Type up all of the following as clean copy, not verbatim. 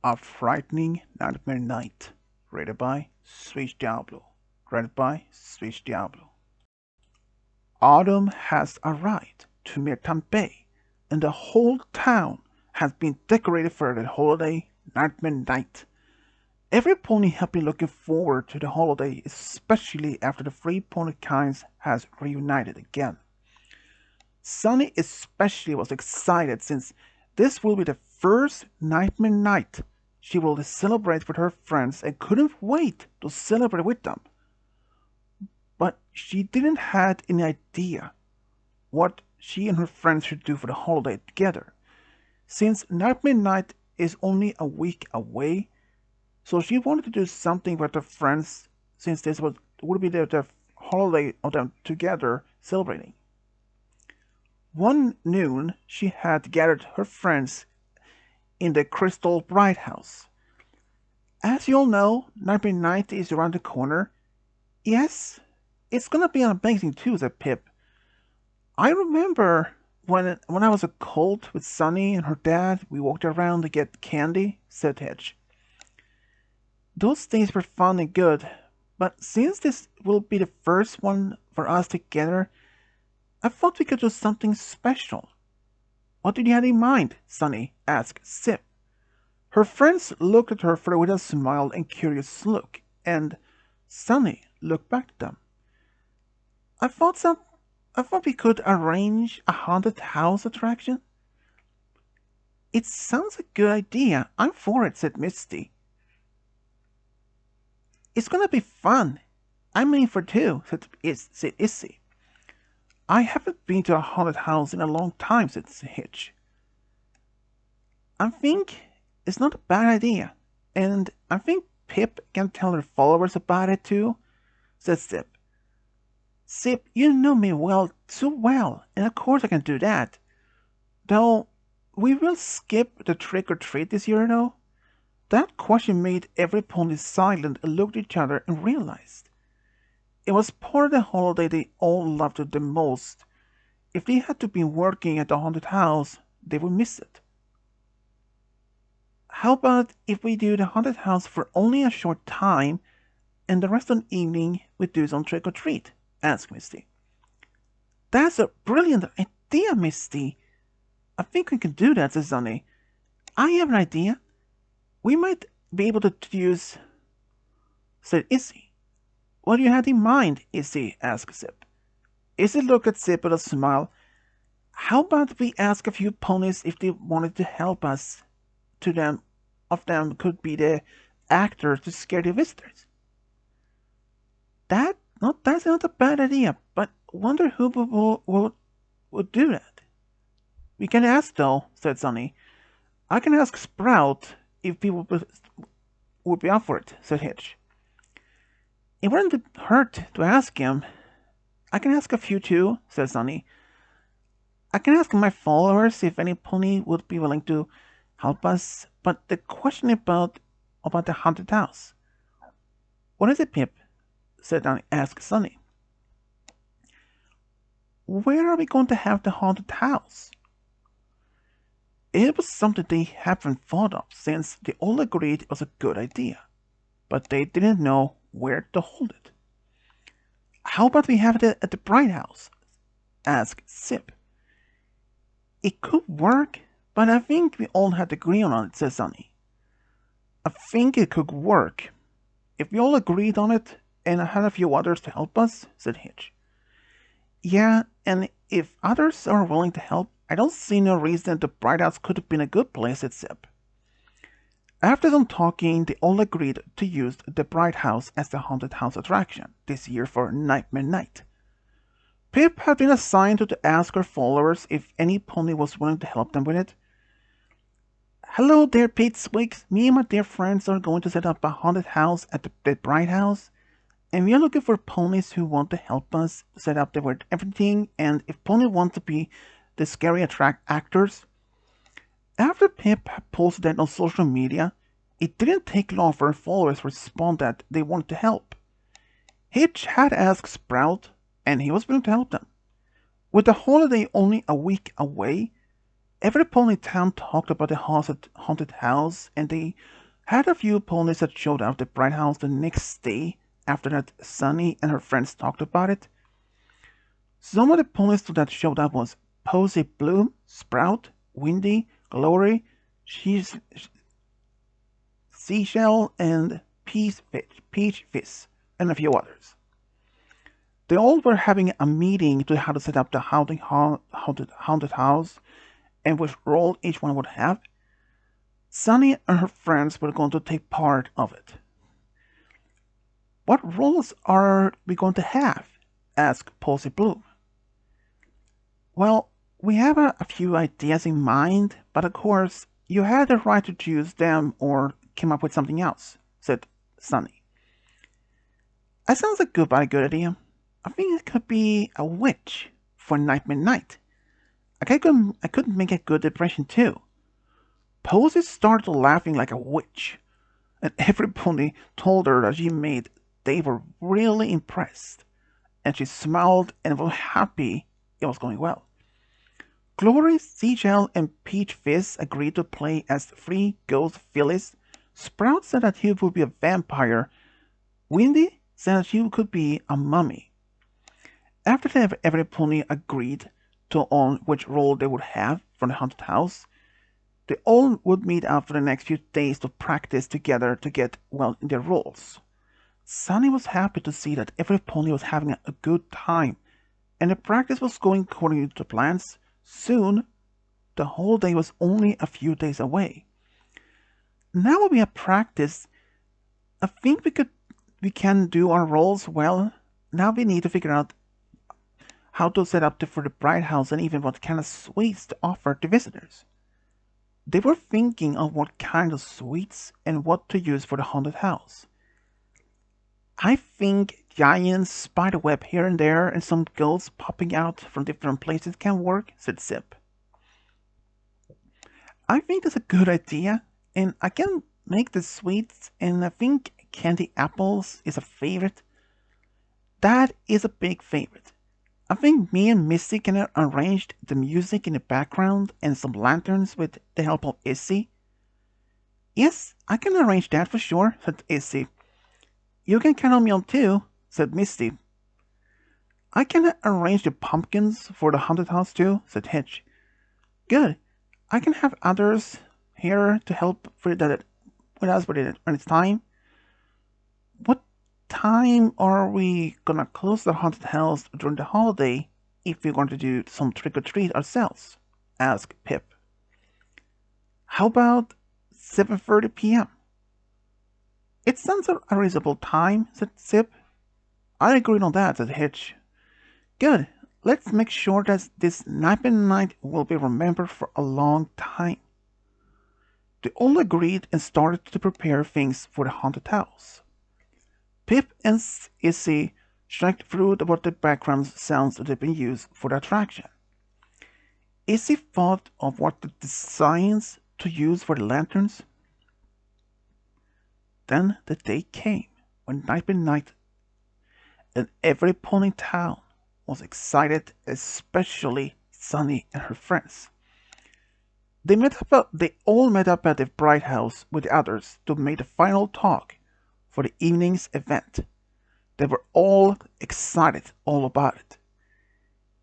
A Frightening Nightmare Night, rated by Switch Diablo. Read by Switch Diablo. Autumn has arrived to Mirtan Bay, and the whole town has been decorated for the holiday Nightmare Night. Every pony has been looking forward to the holiday, especially after the three pony kinds has reunited again. Sunny especially was excited since this will be the first Nightmare Night she will celebrate with her friends and couldn't wait to celebrate with them. But she didn't have any idea what she and her friends should do for the holiday together. Since Nightmare Night is only a week away, so she wanted to do something with her friends since this would be the holiday of them together celebrating. One noon, she had gathered her friends in the Crystal Bright House. As you all know, Nightmare Night is around the corner. Yes, it's gonna be amazing too, said Pip. I remember when I was a colt with Sunny and her dad, we walked around to get candy, said Hedge. Those days were fun and good, but since this will be the first one for us together, I thought we could do something special. What did you have in mind, Sunny? Asked Sip. Her friends looked at her with a smile and curious look, and Sunny looked back at them. I thought we could arrange a haunted house attraction. It sounds a good idea. I'm for it, said Misty. It's gonna be fun. I'm in for too, said Issy. I haven't been to a haunted house in a long time, said Hitch. I think it's not a bad idea, and I think Pip can tell her followers about it too, said Sip. Sip, you know me too well, and of course I can do that. Though, we will skip the trick-or-treat this year, though? That question made every pony silent and looked at each other and realized it was part of the holiday they all loved the most. If they had to be working at the haunted house, they would miss it. How about if we do the haunted house for only a short time, and the rest of the evening we do some trick-or-treat? Asked Misty. That's a brilliant idea, Misty. I think we can do that, said Sunny. I have an idea. We might be able to use, said Issy. What do you have in mind, Issy? Asked Sip. Issy looked at Sip with a smile. How about we ask a few ponies if they wanted to help us? Of them could be the actors to scare the visitors. That's not a bad idea, but wonder who will do that. We can ask though, said Sunny. I can ask Sprout if people would be up for it, said Hitch. It wouldn't hurt to ask him. I can ask a few too, said Sunny. I can ask my followers if any pony would be willing to help us, but the question about the haunted house. What is it, Pip? asked Sunny. Where are we going to have the haunted house? It was something they hadn't thought of since they all agreed it was a good idea, but they didn't know where to hold it. How about we have it at the Bright House? Asked Sip. It could work, but I think we all had to agree on it, said Sunny. I think it could work. If we all agreed on it, and I had a few others to help us, said Hitch. Yeah, and if others are willing to help, I don't see no reason the Bright House could have been a good place, said Sip. After some talking, they all agreed to use the Bright House as the haunted house attraction this year for Nightmare Night. Pip had been assigned to ask her followers if any pony was willing to help them with it. Hello there, Pipsqueaks. Me and my dear friends are going to set up a haunted house at the Bright House, and we are looking for ponies who want to help us set up everything, and if ponies want to be the scary actors. After Pip posted that on social media, it didn't take long for her followers to respond that they wanted to help. Hitch had asked Sprout, and he was willing to help them. With the holiday only a week away, Every pony in town talked about the haunted house, and they had a few ponies that showed up at the Bright House the next day after that Sunny and her friends talked about it. Some of the ponies that showed up was Posy Bloom, Sprout, Windy, Glory, She's, Seashell, and Peach Fizz, and a few others. They all were having a meeting to how to set up the haunted house and which role each one would have. Sunny and her friends were going to take part of it. What roles are we going to have? Asked Posy Bloom. Well, we have a few ideas in mind, but of course, you had the right to choose them or come up with something else, said Sunny. That sounds like a good idea. I think it could be a witch for Nightmare Night. I could make a good impression too. Posy started laughing like a witch, and everybody told her that they were really impressed, and she smiled and was happy it was going well. Glory, Seashell, and Peach Fizz agreed to play as three ghost fillies. Sprout said that he would be a vampire. Windy said that he could be a mummy. After every pony agreed on which role they would have for the haunted house, they all would meet after the next few days to practice together to get well in their roles. Sunny was happy to see that every pony was having a good time, and the practice was going according to plans. Soon, the whole day was only a few days away. Now that we have practiced, I think we can do our roles well. Now we need to figure out how to set up for the Bright House and even what kind of sweets to offer to visitors. They were thinking of what kind of sweets and what to use for the haunted house. I think giant spider web here and there and some ghosts popping out from different places can work, said Zip. I think that's a good idea, and I can make the sweets, and I think candy apples is a favorite. That is a big favorite. I think me and Misty can arrange the music in the background and some lanterns with the help of Izzy. Yes, I can arrange that for sure, said Izzy. You can count on me on too, said Misty. I can arrange the pumpkins for the haunted house too, said Hitch. Good. I can have others here to help with us when it's time. What time are we gonna close the haunted house during the holiday if we're going to do some trick-or-treat ourselves? Asked Pip. How about 7:30 p.m.? It sounds a reasonable time, said Zip. I agree on that, said Hitch. Good. Let's make sure that this Nightmare Night will be remembered for a long time. They all agreed and started to prepare things for the haunted house. Pip and Izzy checked through what the background sounds that had been used for the attraction. Izzy thought of what the designs to use for the lanterns. Then the day came when Nightmare Night and every pony in town was excited, especially Sunny and her friends. They all met up at the Bright House with the others to make the final talk for the evening's event. They were all excited all about it.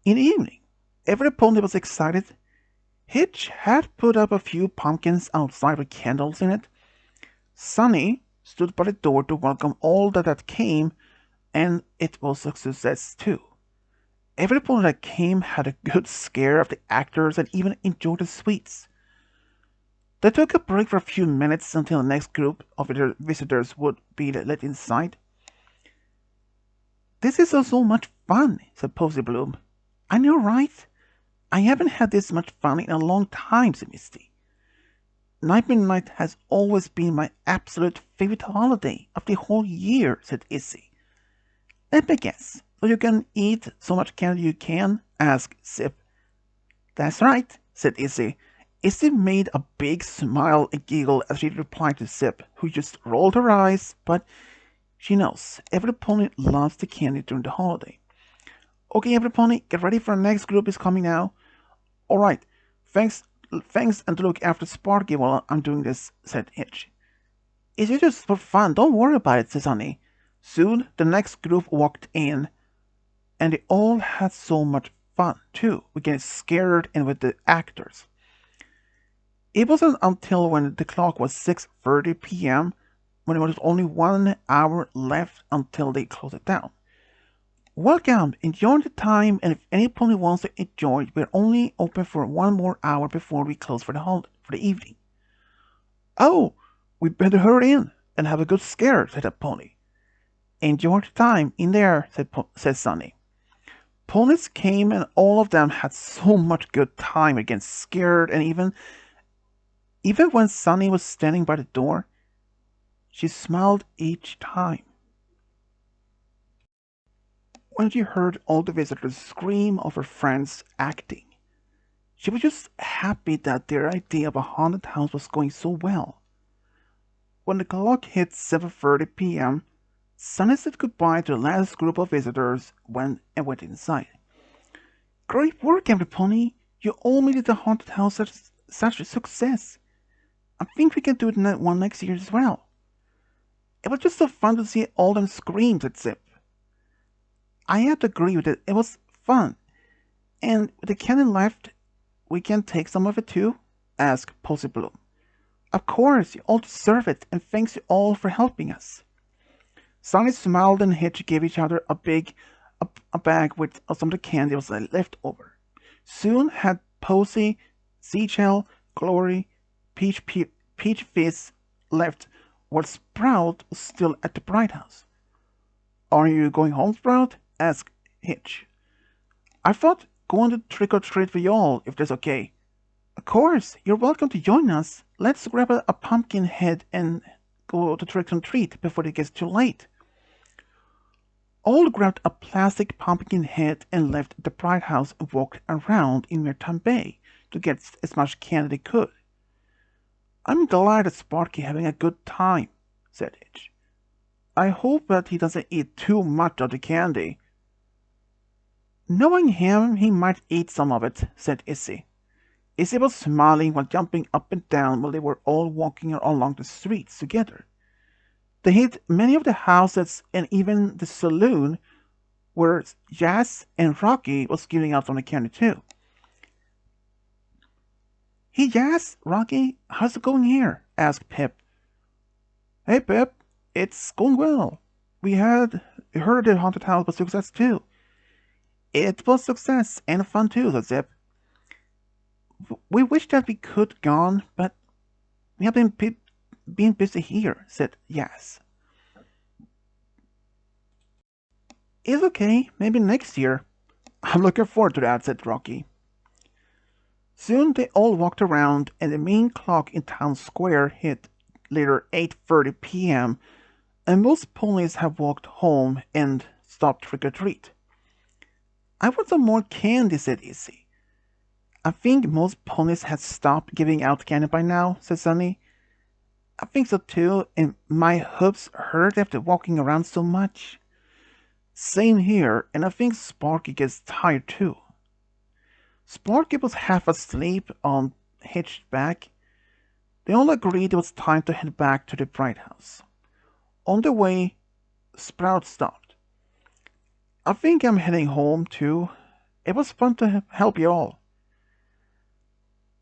In the evening, every pony was excited. Hitch had put up a few pumpkins outside with candles in it. Sunny stood by the door to welcome all that came, and it was a success too. Every pony that came had a good scare of the actors and even enjoyed the sweets. They took a break for a few minutes until the next group of visitors would be let inside. This is so much fun, said Posy Bloom. I know, right? I haven't had this much fun in a long time, said Misty. Nightmare Night has always been my absolute favorite holiday of the whole year, said Izzy. Let me guess, so you can eat so much candy you can? Asked Zip. That's right, said Izzy. Izzy made a big smile and giggle as she replied to Zip, who just rolled her eyes, but she knows every pony loves the candy during the holiday. Okay, every pony, get ready for the next group is coming now. Alright, thanks thanks and to look after Sparky while I'm doing this, said Hitch. It's just for fun, don't worry about it, said Sunny. Soon the next group walked in, and they all had so much fun, too, with getting scared and with the actors. It wasn't until when the clock was 6:30 p.m., when there was only 1 hour left until they closed it down. Welcome, enjoy the time, and if any pony wants to enjoy, we're only open for 1 more hour before we close for the evening. Oh, we better hurry in and have a good scare, said the pony. Enjoy the time in there, said Sunny. Ponies came and all of them had so much good time getting scared, and even when Sunny was standing by the door, she smiled each time. When she heard all the visitors scream of her friends acting, she was just happy that their idea of a haunted house was going so well. When the clock hit 7:30 p.m., Sunny said goodbye to the last group of visitors and went inside. Great work, everybody! You all made it the haunted house such a success. I think we can do it one next year as well. It was just so fun to see all them scream, said Zip. I have to agree with it. It was fun. And with the candy left, we can take some of it too? Asked Posy Bloom. Of course, you all deserve it, and thanks you all for helping us. Sunny smiled and Hitch gave each other a bag with some of the candy was left over. Soon had Posy, Seashell, Glory, Peach Fizz left, while Sprout was still at the Bright House. Are you going home, Sprout? Asked Hitch. I thought going to trick-or-treat with y'all, if that's okay. Of course, you're welcome to join us. Let's grab a pumpkin head and go to trick-or-treat before it gets too late. All grabbed a plastic pumpkin head and left the Bright House and walked around in Merton Bay to get as much candy they could. I'm glad that Sparky having a good time, said Hitch. I hope that he doesn't eat too much of the candy. Knowing him, he might eat some of it, said Izzy. Izzy was smiling while jumping up and down while they were all walking along the streets together. They hit many of the houses and even the saloon where Jazz and Rocky was giving out some of the candy too. Hey Jazz, Rocky, how's it going here? Asked Pip. Hey Pip, it's going well. We heard the haunted house was a success too. It was a success and fun too, said Zip. We wish that we could gone, but we have been busy here, said Jazz. It's okay, maybe next year. I'm looking forward to that, said Rocky. Soon they all walked around, and the main clock in town square hit later 8:30 p.m., and most ponies have walked home and stopped trick-or-treat. I want some more candy, said Izzy. I think most ponies had stopped giving out candy by now, said Sunny. I think so too, and my hooves hurt after walking around so much. Same here, and I think Sparky gets tired too. Sparky was half asleep on Hitch's back. They all agreed it was time to head back to the Bright House. On the way, Sprout stopped. I think I'm heading home too. It was fun to help you all.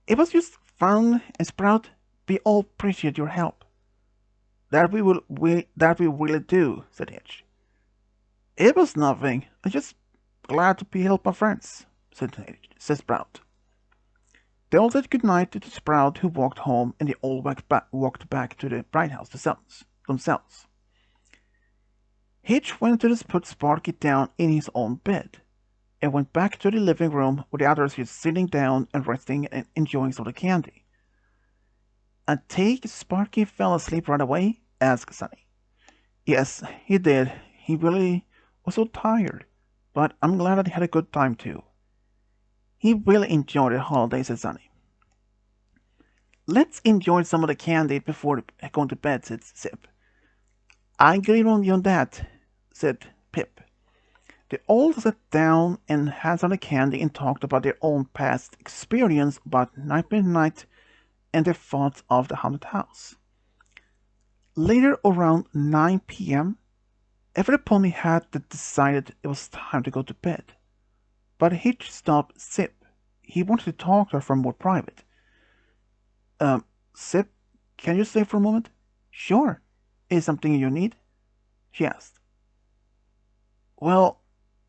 It was just fun, and Sprout, we all appreciate your help. That we really do, said Hitch. It was nothing. I'm just glad to be helped by friends, said Sprout. They all said goodnight to the Sprout, who walked home, and they all walked back to the Bright House themselves. Hitch went to put Sparky down in his own bed, and went back to the living room where the others were sitting down and resting and enjoying some of the candy. I take Sparky fell asleep right away? Asked Sunny. Yes, he did. He really was so tired, but I'm glad that he had a good time too. He really enjoyed the holidays, said Sunny. Let's enjoy some of the candy before going to bed, said Zip. I agree on you on that, said Pip. They all sat down and had some candy and talked about their own past experience about Nightmare Night and their thoughts of the haunted house. Later, around 9 p.m., every had decided it was time to go to bed. But Hitch stopped Zip. He wanted to talk to her for more private. Um, Zip, can you stay for a moment? Sure. Is something you need? She asked. Well,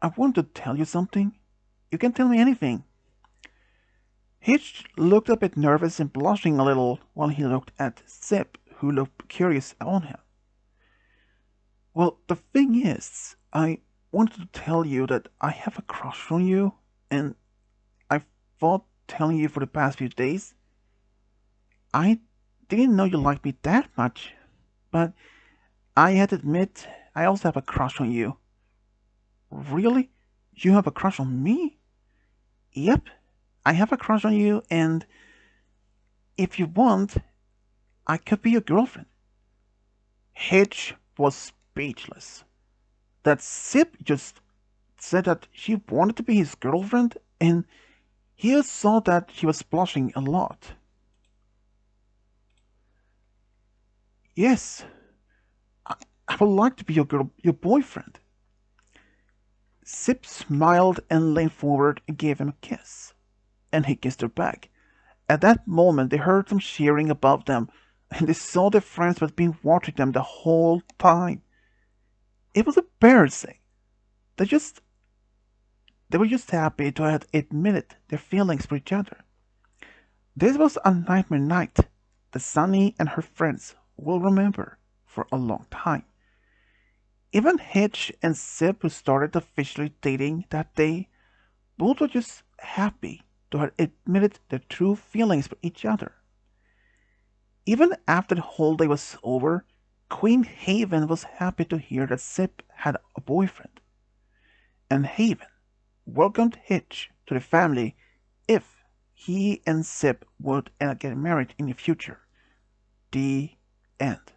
I want to tell you something. You can tell me anything. Hitch looked a bit nervous and blushing a little while he looked at Zip, who looked curious on him. Well, the thing is, I wanted to tell you that I have a crush on you, and I've thought telling you for the past few days. I didn't know you liked me that much, but I had to admit I also have a crush on you. Really? You have a crush on me? Yep, I have a crush on you, and if you want, I could be your girlfriend. Hitch was speechless. That Zip just said that she wanted to be his girlfriend, and he saw that she was blushing a lot. Yes, I, I would like to be your boyfriend. Zip smiled and leaned forward and gave him a kiss, and he kissed her back. At that moment, they heard some cheering above them, and they saw their friends who had been watching them the whole time. It was embarrassing. They just they were just happy to have admitted their feelings for each other. This was a nightmare night that Sunny and her friends will remember for a long time. Even Hitch and Zip, who started officially dating that day, both were just happy to have admitted their true feelings for each other. Even after the whole day was over, Queen Haven was happy to hear that Zip had a boyfriend, and Haven welcomed Hitch to the family if he and Zip would get married in the future. The end.